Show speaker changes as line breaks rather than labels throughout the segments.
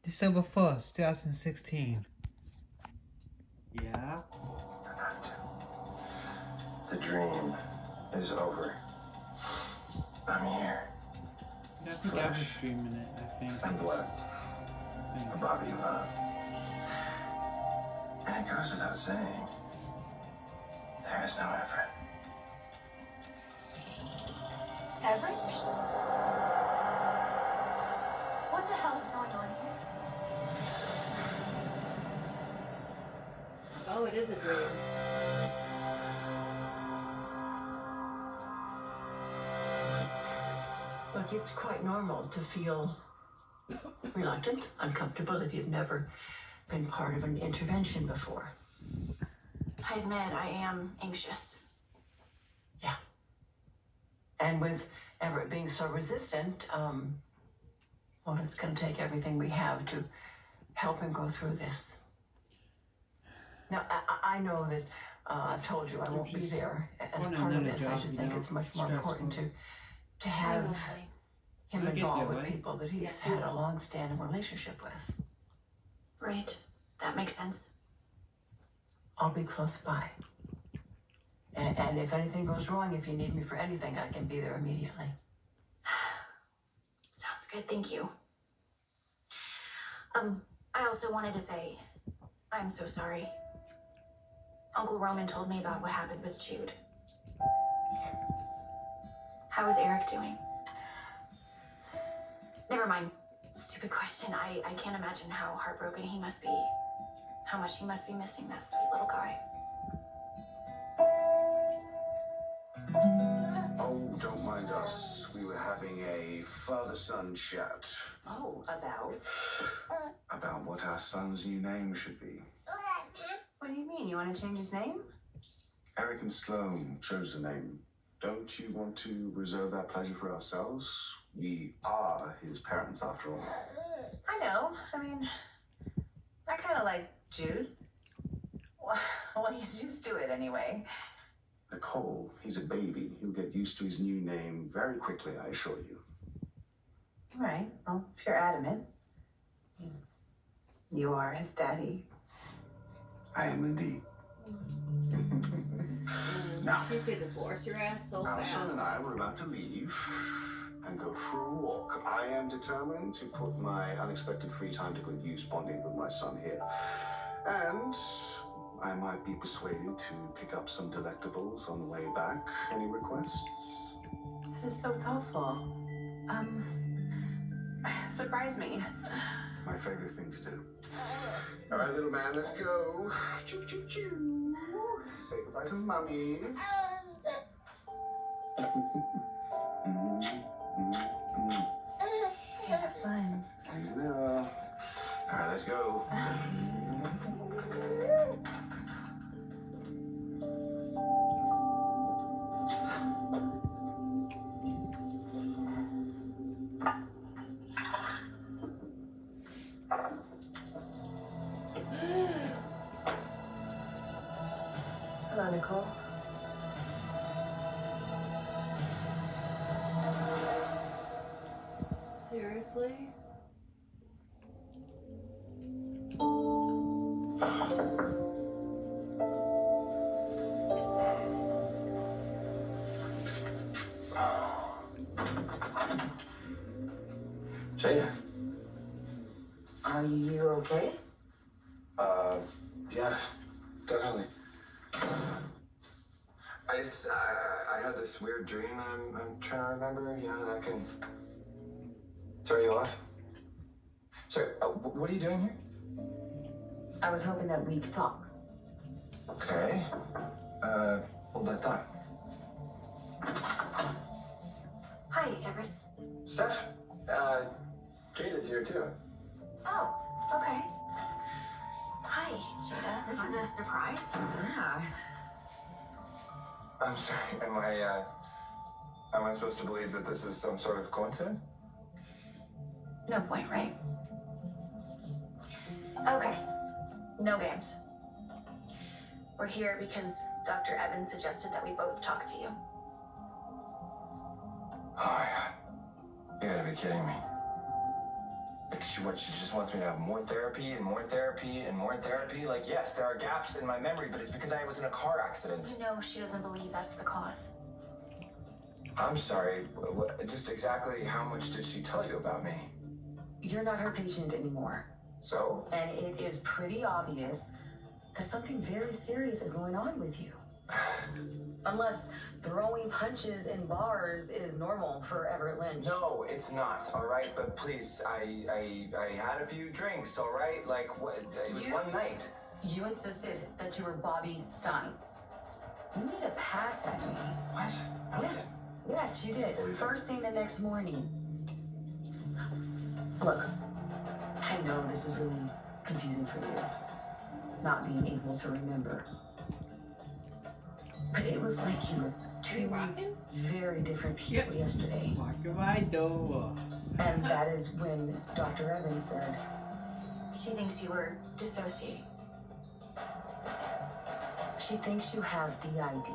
December 1st, 2016. Yeah?
The dream is over. I'm here.
I think I was dreaming it, I think.
And blood. A body of love. And it goes without saying, there is no Everett.
Everett? What the hell is going on here?
Oh, it is a dream.
Look, it's quite normal to feel reluctant, uncomfortable if you've never been part of an intervention before.
I admit I am anxious.
Yeah. And with Everett being so resistant, well, it's going to take everything we have to help him go through this. Now, I know that I've told you I won't be there as part of this. I just think it's much more important to have him involved with people that he's had a long-standing relationship with.
Right. That makes sense.
I'll be close by. And if anything goes wrong, if you need me for anything, I can be there immediately.
Sounds good, thank you. I also wanted to say, I'm so sorry. Uncle Roman told me about what happened with Jude. How is Eric doing? Never mind. Stupid question. I can't imagine how heartbroken he must be. How much he must be missing that sweet little guy.
Oh, don't mind us. We were having a father-son chat.
Oh, about?
About what our son's new name should be.
What do you mean? You want to change his name?
Eric and Sloane chose the name. Don't you want to reserve that pleasure for ourselves? We are his parents, after all.
I know. I mean, I kind of like Jude. Well, he's used to it anyway.
Nicole, he's a baby. He'll get used to his new name very quickly, I assure you.
All right. Well, if you're adamant. You are his daddy.
I am indeed.
Now, you could divorce your ass so
Our
fast.
son and I were about to leave and go for a walk. I am determined to put my unexpected free time to good use bonding with my son here. And I might be persuaded to pick up some delectables on the way back. Any requests?
That is so thoughtful. Surprise me.
My favorite thing to do. All right, little man, let's go. Choo choo choo. Say goodbye to mommy.
Have fun.
I will. All right, let's go.
Hello, Nicole.
Seriously?
Jada.
Are you okay?
Yeah, definitely. I had this weird dream that I'm trying to remember, that can throw you off. Sorry, what are you doing here?
I was hoping that we could talk.
Okay. Hold that thought.
Hi, Everett.
Steph, Jada's here too.
Oh, okay. Hi, Jada. This is a surprise.
Yeah.
I'm sorry, am I supposed to believe that this is some sort of coincidence?
No point, right? Okay. No games. We're here because Dr. Evans suggested that we both talk to you.
Oh my God. You gotta be kidding me.
Like she just wants me to have more therapy and more therapy and more therapy. Like, yes, there are gaps in my memory, but it's because I was in a car accident.
You know she doesn't believe that's the cause.
I'm sorry, just exactly how much did she tell you about me?
You're not her patient anymore.
So?
And it is pretty obvious that something very serious is going on with you. Unless throwing punches in bars is normal for Everett Lynch.
No, it's not, all right? But please, I had a few drinks, all right? Like, what? It was one night.
You insisted that you were Bobby Stein. You made a pass at me.
What? No, I didn't.
Yes, you did. First thing the next morning. Look, I know this is really confusing for you, not being able to remember. But it was like you were two
rocking?
very different people yesterday.
Walk right over.
And that is when Dr. Evans said,
She thinks you were dissociating.
she thinks you have DID.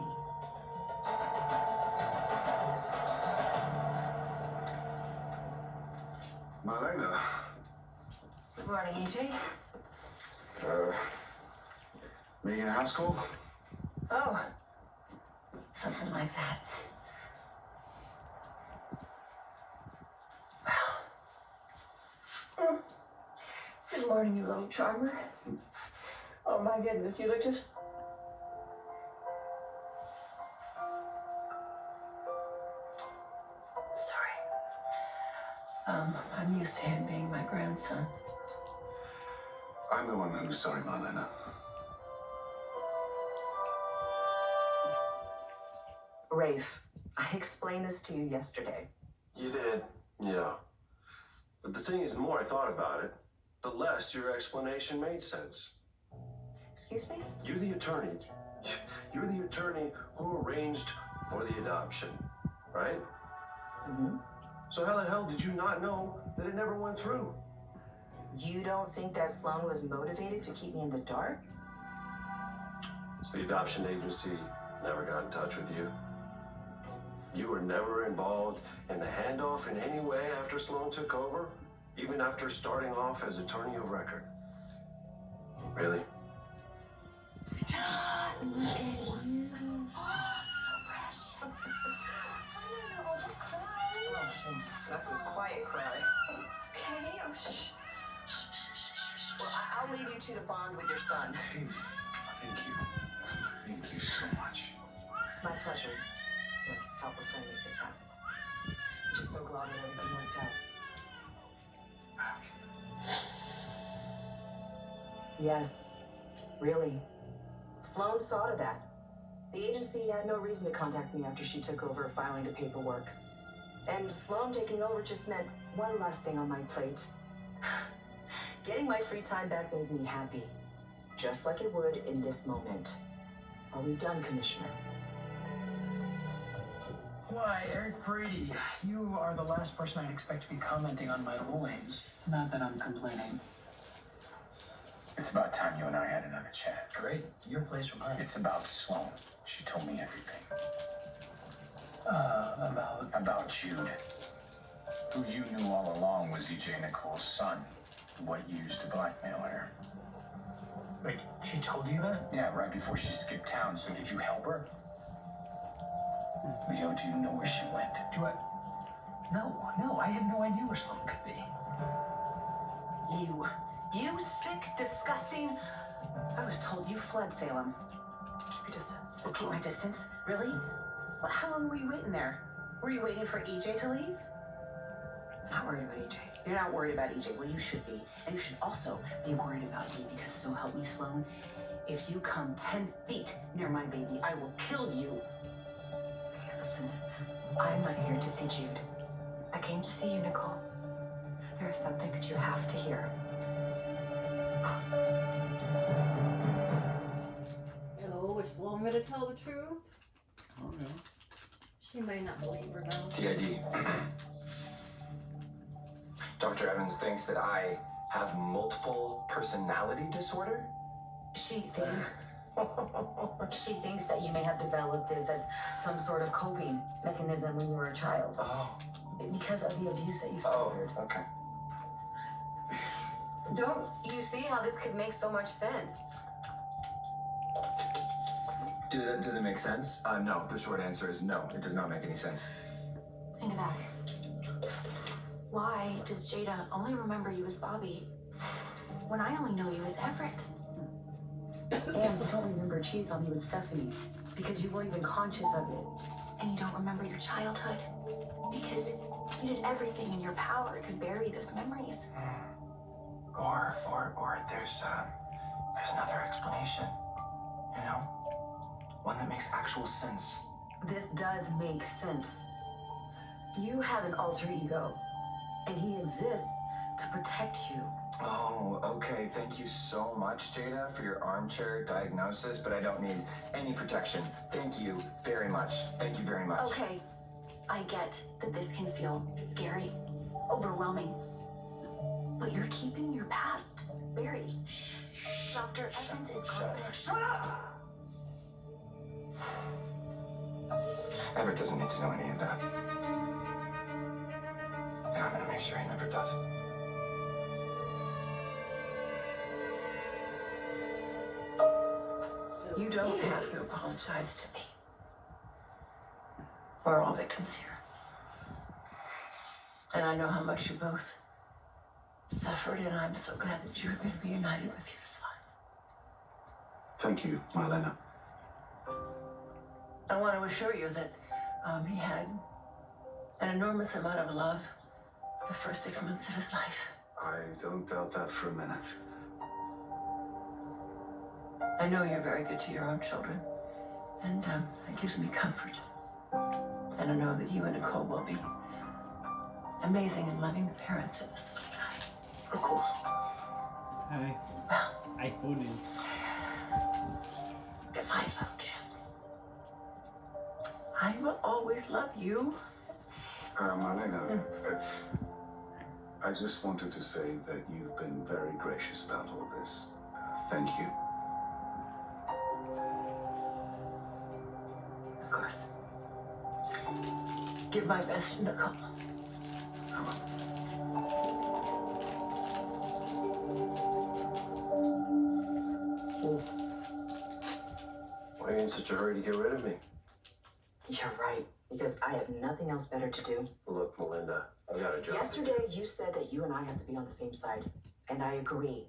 Marlena.
Good morning, EJ.
Meeting in house call?
Oh, something like that. Well, good morning, you little charmer. Oh my goodness, you look just...
Sorry. I'm used to him being my grandson.
I'm the one who's sorry, Marlena.
Rafe, I explained this to you yesterday.
You did, yeah. But the thing is, the more I thought about it, the less your explanation made sense.
Excuse me?
You're the attorney. You're the attorney who arranged for the adoption, right?
Mm-hmm.
So how the hell did you not know that it never went through?
You don't think that Sloan was motivated to keep me in the dark?
So the adoption agency never got in touch with you. You were never involved in the handoff in any way after Sloan took over, even after starting off as attorney of record. Really?
That's his quiet cry.
It's okay. Oh, shh.
Well, I'll leave you two to bond with your son.
Hey, thank you. Thank you so much.
It's my pleasure to help a friend make this happen. I'm just so glad that everything worked out. Yes, really. Sloan saw to that. The agency had no reason to contact me after she took over filing the paperwork. And Sloan taking over just meant one less thing on my plate. Getting my free time back made me happy, just like it would in this moment. Are we done, Commissioner?
Why, Eric Brady, you are the last person I'd expect to be commenting on my rulings. Not that I'm complaining.
It's about time you and I had another chat.
Great, your place or mine.
It's about Sloan. She told me everything. About Jude. Who you knew all along was EJ Nicole's son. What you used to blackmail her.
Wait, she told you that?
Yeah, right before she skipped town. So did you help her? Leo, do you know where she went?
Do I? No, I have no idea where Sloan could be.
You sick, disgusting... I was told you fled Salem. Keep your distance. Oh, keep my distance? Really? Well, how long were you waiting there? Were you waiting for EJ to leave? Not worried about EJ. You're not worried about EJ. Well, you should be. And you should also be worried about me because so help me, Sloan. If you come 10 feet near my baby, I will kill you.
Okay, listen. I'm not here to see Jude. I came to see you, Nicole. There is something that you have to hear.
Oh, is Sloan gonna tell the truth?
Oh no.
She may not believe her now.
TID. Dr. Evans thinks that I have multiple personality disorder?
She thinks that you may have developed this as some sort of coping mechanism when you were a child.
Oh.
Because of the abuse that you
Oh,
suffered.
okay.
Don't you see how this could make so much sense?
Does it make sense? No. The short answer is no. It does not make any sense.
Think about it. Why does Jada only remember you as Bobby when I only know you as Everett?
And you don't remember cheating on me with Stephanie because you weren't even conscious of it.
And you don't remember your childhood because you did everything in your power to bury those memories.
Or there's another explanation. You know? One that makes actual sense.
This does make sense. You have an alter ego, and he exists to protect you.
Oh, okay. Thank you so much, Jada, for your armchair diagnosis, but I don't need any protection. Thank you very much. Thank you very much.
Okay, I get that this can feel scary, overwhelming, but you're keeping your past buried. Dr. Evans is confident.
Shut up! Everett doesn't need to know any of that. And I'm gonna make sure he never does.
You don't have to apologize to me. We're all victims here. And I know how much you both suffered, and I'm so glad that you're going to be united with your son.
Thank you, Marlena.
I want to assure you that he had an enormous amount of love the first 6 months of his life.
I don't doubt that for a minute.
I know you're very good to your own children, and that gives me comfort. And I know that you and Nicole will be amazing and loving parents of this little guy.
Of course.
Hi.
Well,
I couldn't.
I loved you. I will always love you.
Marlena, I just wanted to say that you've been very gracious about all this. Thank you.
Of course. Give my best to Nicole.
Why are you in such a hurry to get rid of me?
You're right, because I have nothing else better to do.
Look, Melinda, I got a job.
Yesterday, you said that you and I have to be on the same side, and I agree.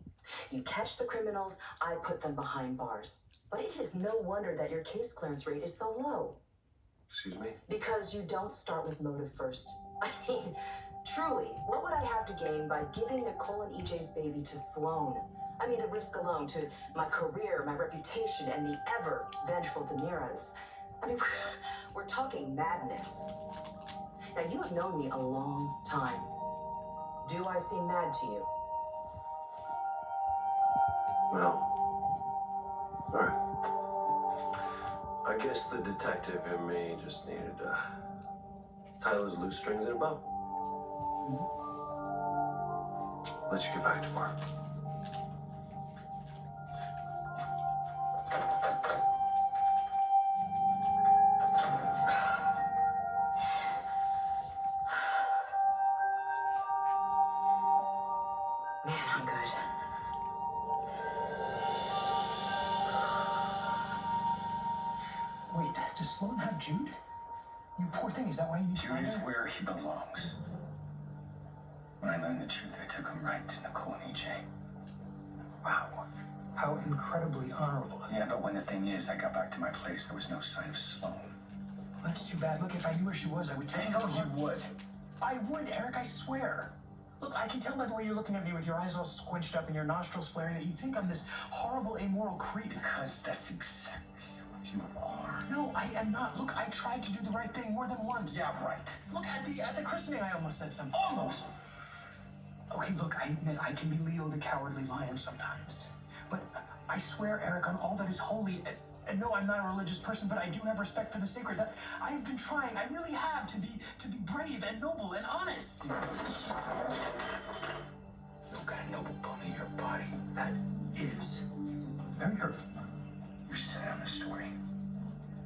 You catch the criminals, I put them behind bars. But it is no wonder that your case clearance rate is so low.
Excuse me?
Because you don't start with motive first. I mean, truly, what would I have to gain by giving Nicole and EJ's baby to Sloan? I mean, the risk alone to my career, my reputation, and the ever vengeful Demiras. I mean, we're talking madness. Now, you have known me a long time. Do I seem mad to you?
No. All right. I guess the detective in me just needed to tie those loose strings in a bow. Let you get back to work.
Man, I'm good.
Wait, does Sloan have Jude? You poor thing, is that why you need to
Jude
find
is
her?
where he belongs. When I learned the truth, I took him right to Nicole and EJ.
Wow. How incredibly honorable of you.
Yeah, but when the thing is, I got back to my place, there was no sign of Sloan.
Well, that's too bad. Look, if I knew where she was, I would tell you.
No, you would.
I would, Eric, I swear. Look, I can tell by the way you're looking at me with your eyes all squinched up and your nostrils flaring that you think I'm this horrible, immoral creep.
Because that's exactly what you are.
No, I am not. Look, I tried to do the right thing more than once.
Yeah, right.
Look, at the christening, I almost said something. Almost. Okay, look, I admit I can be Leo the Cowardly Lion sometimes. But I swear, Eric, on all that is holy, and no, I'm not a religious person, but I do have respect for the sacred. That I have been trying, I really have, to be brave and noble and honest.
You got a noble bone in your body.
That is very hurtful.
You said on the story.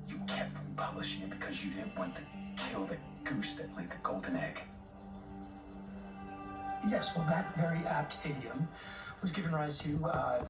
You kept from publishing it because you didn't want to kill the goose that laid the golden egg.
Yes, well, that very apt idiom was given rise to